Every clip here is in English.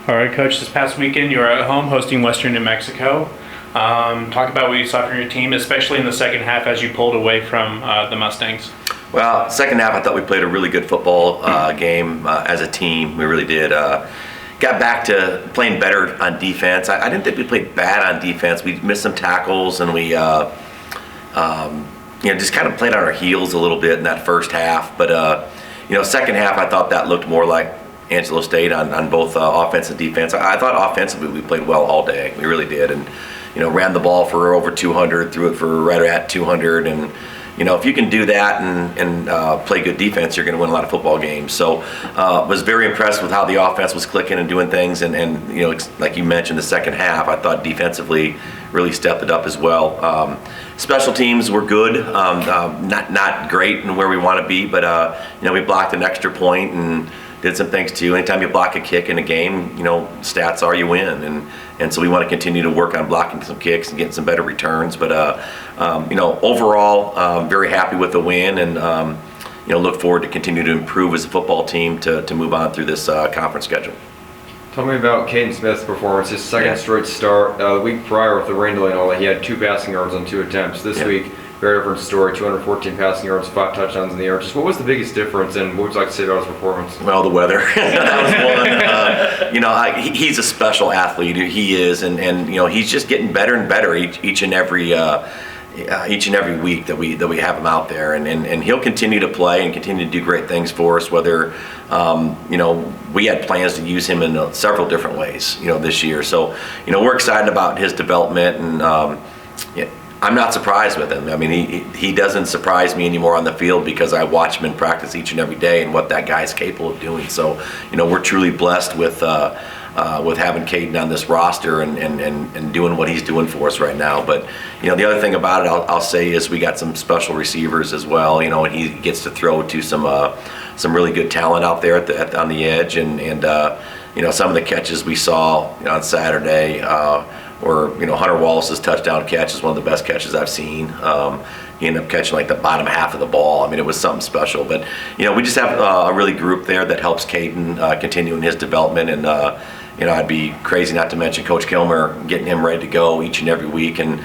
All right, Coach, this past weekend you were at home hosting Western New Mexico. Talk about what you saw from your team, especially in the second half as you pulled away from the Mustangs. Well, second half I thought we played a really good football game as a team. We really did. Got back to playing better on defense. I didn't think we played bad on defense. We missed some tackles and we just kind of played on our heels a little bit in that first half. But second half I thought that looked more like Angelo State on both offense and defense. I thought offensively we played well all day. We really did, and ran the ball for over 200, threw it for right at 200, and if you can do that and play good defense, you're going to win a lot of football games. So was very impressed with how the offense was clicking and doing things, and like you mentioned, the second half I thought defensively really stepped it up as well. Special teams were good, not great in where we want to be, but we blocked an extra point and did some things too. Anytime you block a kick in a game, stats are you win, and so we want to continue to work on blocking some kicks and getting some better returns. But overall, very happy with the win, and look forward to continue to improve as a football team to move on through this conference schedule. Tell me about Kaden Smith's performance. His second straight start. The week prior with the rain delay and all that, he had 2 passing yards on 2 attempts. This week, very different story. 214 passing yards, 5 touchdowns in the air. Just what was the biggest difference, and what would you like to say about his performance? Well, the weather. That was one. He's a special athlete. He is, and he's just getting better and better each and every week that we have him out there, and he'll continue to play and continue to do great things for us. Whether we had plans to use him in several different ways, this year. So we're excited about his development, and I'm not surprised with him. I mean, he doesn't surprise me anymore on the field because I watch him in practice each and every day and what that guy's capable of doing. So we're truly blessed with having Kaden on this roster and doing what he's doing for us right now. But the other thing about it, I'll say, is we got some special receivers as well. And he gets to throw to some really good talent out there on the edge, and some of the catches we saw on Saturday were Hunter Wallace's touchdown catch is one of the best catches I've seen. He ended up catching like the bottom half of the ball. I mean, it was something special. But we just have a really group there that helps Kaden continue in his development, and I'd be crazy not to mention Coach Kilmer, getting him ready to go each and every week. And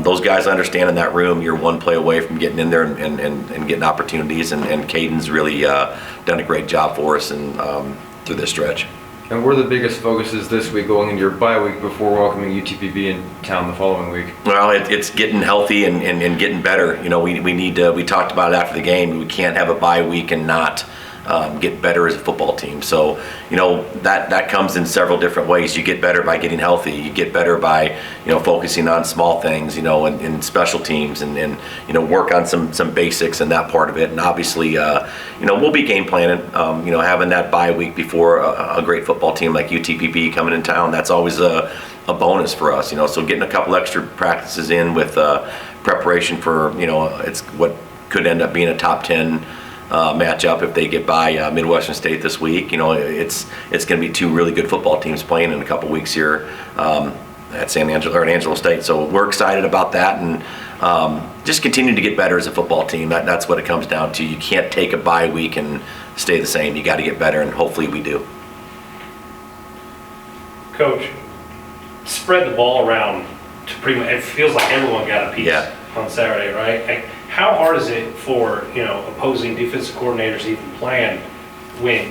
those guys understand in that room you're one play away from getting in there and getting opportunities. And Caden's really done a great job for us through this stretch. And what are the biggest focuses this week going into your bye week before welcoming UTPB in town the following week? Well, it's getting healthy and getting better. We need to. We talked about it after the game. We can't have a bye week and not get better as a football team. So that comes in several different ways. You get better by getting healthy. You get better by focusing on small things, in special teams, and work on some basics in that part of it. And obviously we'll be game planning. Having that bye week before a great football team like UTPB coming in town, that's always a bonus for us. So getting a couple extra practices in with preparation for it's what could end up being a top 10 matchup if they get by Midwestern State this week. It's going to be 2 really good football teams playing in a couple weeks here at Angelo State. So we're excited about that, and just continue to get better as a football team. That's what it comes down to. You can't take a bye week and stay the same. You got to get better, and hopefully we do. Coach, spread the ball around to pretty much. It feels like everyone got a piece on Saturday, right? How hard is it for opposing defensive coordinators to even plan when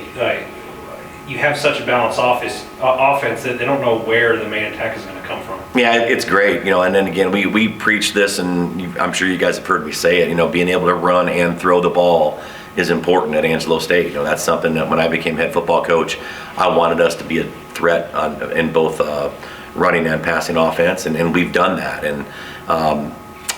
you have such a balanced offense that they don't know where the main attack is going to come from? Yeah, it's great, and then again, we preach this, and I'm sure you guys have heard me say it. Being able to run and throw the ball is important at Angelo State. That's something that when I became head football coach, I wanted us to be a threat in both running and passing offense, and we've done that. And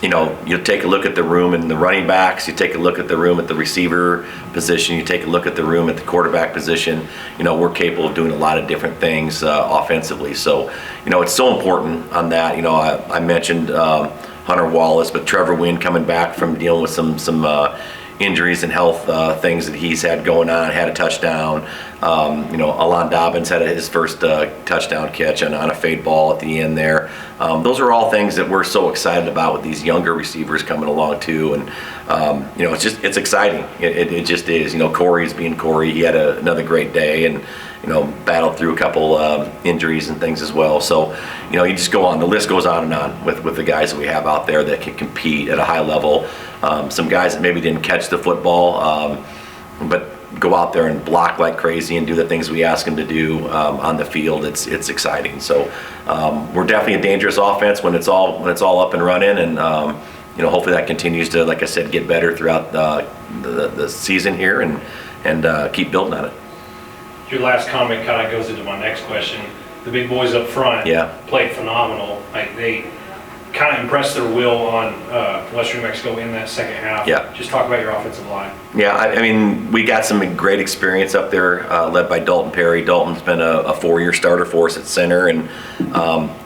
you take a look at the room in the running backs, you take a look at the room at the receiver position, you take a look at the room at the quarterback position. We're capable of doing a lot of different things offensively. So, it's so important on that. I mentioned Hunter Wallace, but Trevor Wynn coming back from dealing with some injuries and health things that he's had going on, had a touchdown. Alon Dobbins had his first touchdown catch on a fade ball at the end there. Those are all things that we're so excited about with these younger receivers coming along too. And, it's exciting. It just is. Corey's being Corey. He had another great day and, battled through a couple injuries and things as well. So, you just go on. The list goes on and on with the guys that we have out there that can compete at a high level. Some guys that maybe didn't catch the football, but go out there and block like crazy and do the things we ask them to do on the field. It's exciting. So we're definitely a dangerous offense when it's all up and running, and hopefully that continues to, like I said, get better throughout the season here and keep building on it. Your last comment kind of goes into my next question. The big boys up front played phenomenal. They kind of impressed their will on Western New Mexico in that second half. Yeah. Just talk about your offensive line. Yeah, I mean, we got some great experience up there, led by Dalton Perry. Dalton's been a 4-year starter for us at center, and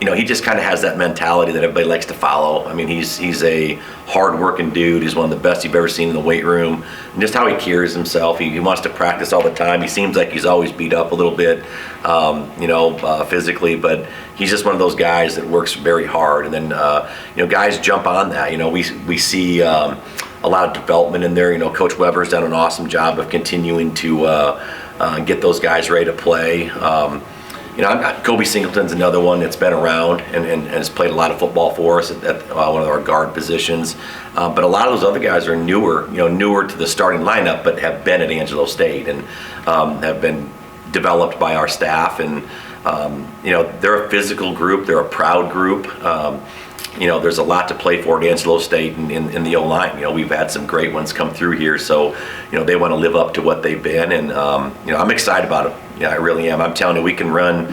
he just kind of has that mentality that everybody likes to follow. I mean, he's a hard-working dude. He's one of the best you've ever seen in the weight room, and just how he carries himself. He wants to practice all the time. He seems like he's always beat up a little bit, physically, but he's just one of those guys that works very hard. And then, guys jump on that. We see a lot of development in there. Coach Weber's done an awesome job of continuing to get those guys ready to play. Kobe Singleton's another one that's been around and has played a lot of football for us at one of our guard positions. But a lot of those other guys are newer to the starting lineup, but have been at Angelo State and have been developed by our staff. And they're a physical group. They're a proud group. There's a lot to play for at Angelo State in the O-line. We've had some great ones come through here, so they want to live up to what they've been, and I'm excited about it. Yeah, I really am. I'm telling you, we can run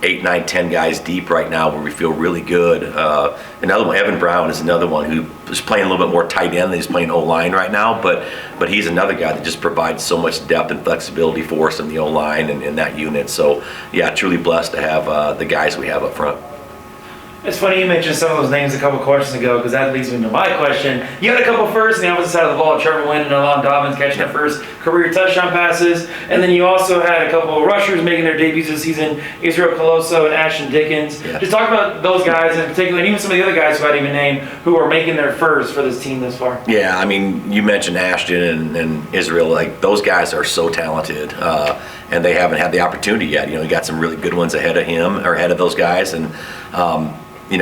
8, 9, 10 guys deep right now where we feel really good. Another one, Evan Brown, is another one who is playing a little bit more tight end than he's playing O-line right now, but he's another guy that just provides so much depth and flexibility for us in the O-line and in that unit. So yeah, truly blessed to have the guys we have up front. It's funny you mentioned some of those names a couple questions ago, because that leads me to my question. You had a couple firsts on the opposite side of the ball, Trevor Wynn and Alon Dobbins catching their first career touchdown passes, and then you also had a couple of rushers making their debuts this season, Israel Coloso and Ashton Dickens. Yeah. Just talk about those guys in particular, and even some of the other guys who I didn't even name, who are making their first for this team thus far. Yeah, I mean, you mentioned Ashton and Israel. Like, those guys are so talented, and they haven't had the opportunity yet. You got some really good ones ahead of those guys, and we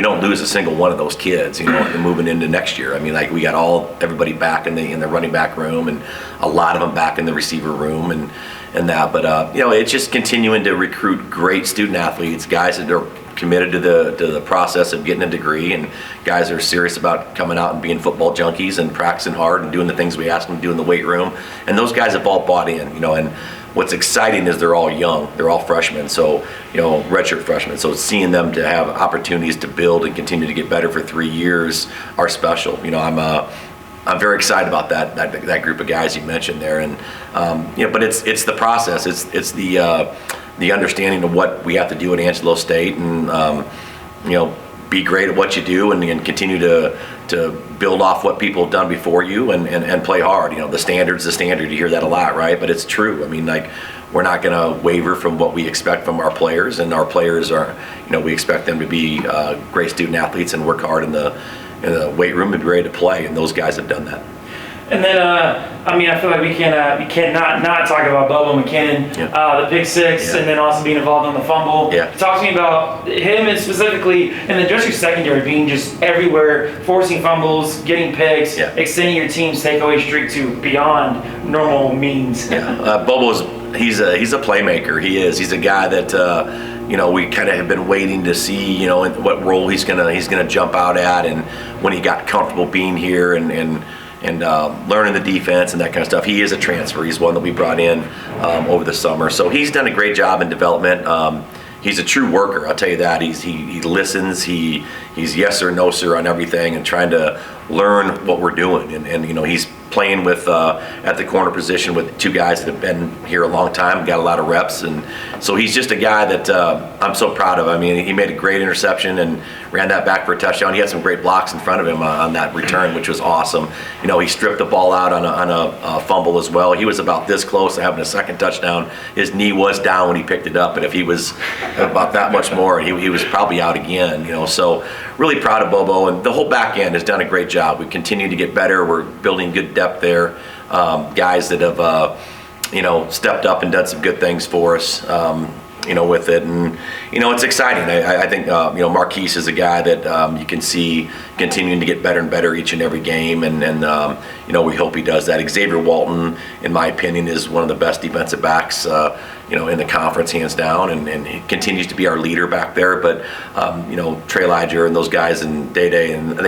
don't lose a single one of those kids, moving into next year. I mean, like, we got everybody back in the running back room, and a lot of them back in the receiver room and that. But it's just continuing to recruit great student athletes, guys that are committed to the process of getting a degree, and guys that are serious about coming out and being football junkies and practicing hard and doing the things we ask them to do in the weight room. And those guys have all bought in, and what's exciting is they're all young. They're all freshmen, so, redshirt freshmen. So seeing them to have opportunities to build and continue to get better for 3 years are special. I'm very excited about that group of guys you mentioned there. And, but it's the process. It's the understanding of what we have to do at Angelo State, and, be great at what you do and continue to build off what people have done before you and play hard. The standard's the standard. You hear that a lot, right? But it's true. I mean, like, we're not going to waver from what we expect from our players, and our players are, we expect them to be great student athletes and work hard in the weight room and be ready to play, and those guys have done that. And then, I feel like we cannot not talk about Bubba McKinnon, the pick six, and then also being involved in the fumble. Yeah. Talk to me about him and specifically, and then just your secondary being just everywhere, forcing fumbles, getting picks, extending your team's takeaway streak to beyond normal means. Yeah, Bubba's he's a playmaker. He is. He's a guy that we kind of have been waiting to see what role he's gonna jump out at, and when he got comfortable being here and learning the defense and that kind of stuff. He is a transfer. He's one that we brought in over the summer. So he's done a great job in development. He's a true worker, I'll tell you that. He listens. He's yes sir, no sir on everything, and trying to learn what we're doing. And he's playing with at the corner position with two guys that have been here a long time, got a lot of reps, and so he's just a guy that I'm so proud of. I mean, he made a great interception and ran that back for a touchdown. He had some great blocks in front of him on that return, which was awesome. He stripped the ball out on a fumble as well. He was about this close to having a second touchdown. His knee was down when he picked it up, and if he was about that much more, he was probably out again. So really proud of Bobo, and the whole back end has done a great job. We continue to get better. We're building good depth there. Guys that have stepped up and done some good things for us. With it, and it's exciting. I think Marquise is a guy that you can see continuing to get better and better each and every game, and we hope he does that. Xavier Walton, in my opinion, is one of the best defensive backs in the conference, hands down, and he continues to be our leader back there. But Trey Liger and those guys and Day and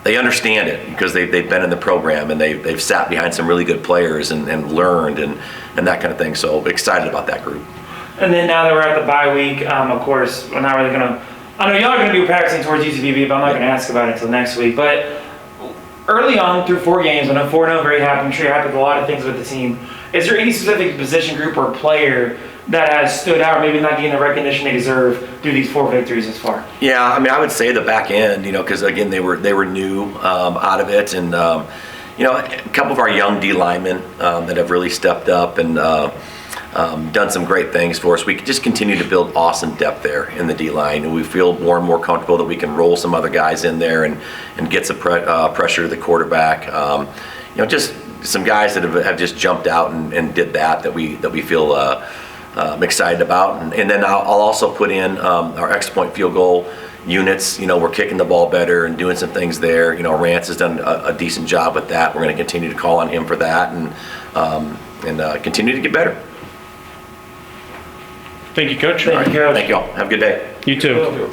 they understand it because they've been in the program, and they've sat behind some really good players and learned and that kind of thing. So excited about that group. And then now that we're at the bye week, of course, we're not really gonna. I know y'all are gonna be practicing towards UTPB, but I'm not gonna ask about it until next week. But early on, through 4 games, I know 4-0, very happy. I'm sure you're happy with a lot of things with the team. Is there any specific position group or player that has stood out, or maybe not getting the recognition they deserve through these 4 victories thus far? Yeah, I mean, I would say the back end, because again, they were new out of it, and a couple of our young D linemen that have really stepped up and done some great things for us. We can just continue to build awesome depth there in the D line, and we feel more and more comfortable that we can roll some other guys in there and get some pressure to the quarterback. Just some guys that have just jumped out and did that we feel excited about, and then I'll also put in our X-point field goal units. We're kicking the ball better and doing some things there. Rance has done a decent job with that. We're going to continue to call on him for that and continue to get better. Thank you, Coach. Thank you, Coach. Thank you all. Have a good day. You too.